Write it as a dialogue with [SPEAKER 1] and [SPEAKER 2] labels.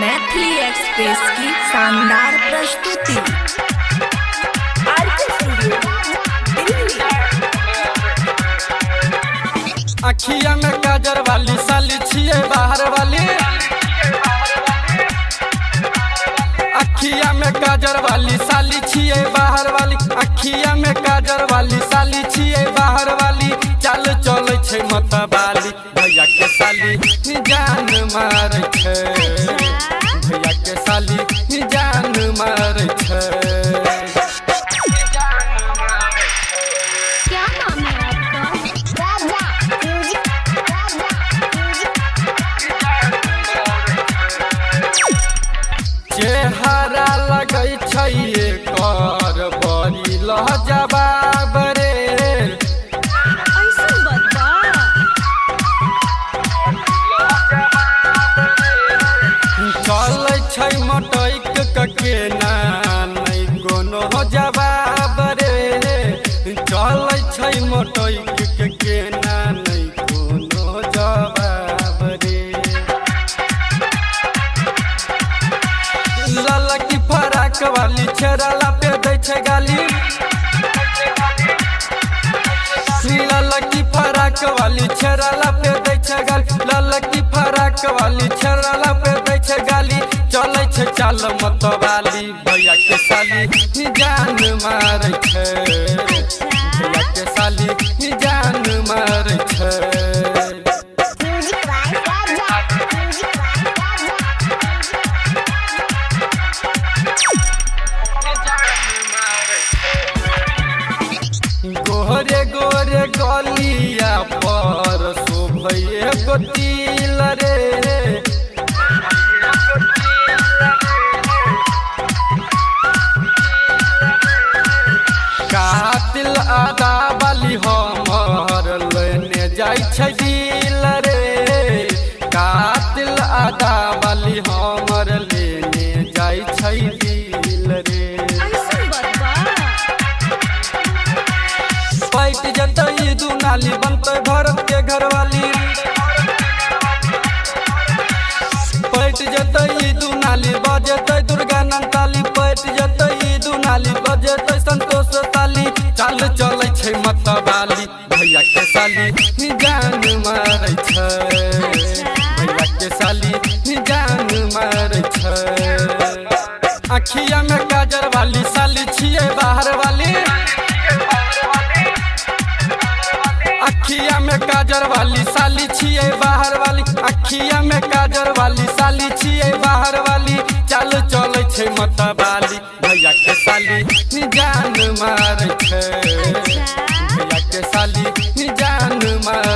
[SPEAKER 1] Maithili express की शानदार प्रस्तुति।
[SPEAKER 2] अखिया में काजर वाली साली छिए बाहर वाली, अखिया में काजर वाली साली छिए बाहर वाली, अखिया में काजर वाली साली छिए बाहर वाली। चल चले छे मतवाली भैया के साली जान मार छे, भैया के साली जान मार छे। चेहरा लगै छै कर बड़ी लहजबाब रे, चलै छै मटैक के ना नहीं कोनो जवाब रे, चलै छै मटैक के ना नहीं कोनो जवाब रे। ललकी फराक वाली छेराला पे दै छै गाली, ललकी फराक वाली छेराला पे दै छै गाली, ललकी फराक वाली छेराला पे दै छै गाली। चलै छै चाल मतवाली भैया के साली जान मार छै, भैया के साली जान मार छै। गोरे गोरे गलिया पर शोभे गोतिल रे, कातिल आदा वाली हमर लेने जाय छै दिल रे, कातिल आदा वाली हमर लेने जाय छै दिल रे। पैट जतई दुनाली बनते भरत के घरवाली, पैट जतई दुनाली बजते दुर्गा नंताली, पैट जतई दुनाली बजते संतोष ताली। चाल चले छै मतवाली भैया के साली जान मार छै, भैया के साली जान मार छै। अखिया में काजर वाली साली छिए बाहर वाली, अखिया में काजर वाली साली छिए बाहर वाली, अखिया में काजर वाली साली छिए बाहर वाली। चल चले छै मतवाली भैया के साली जान मार छै, भैया के साली जान मार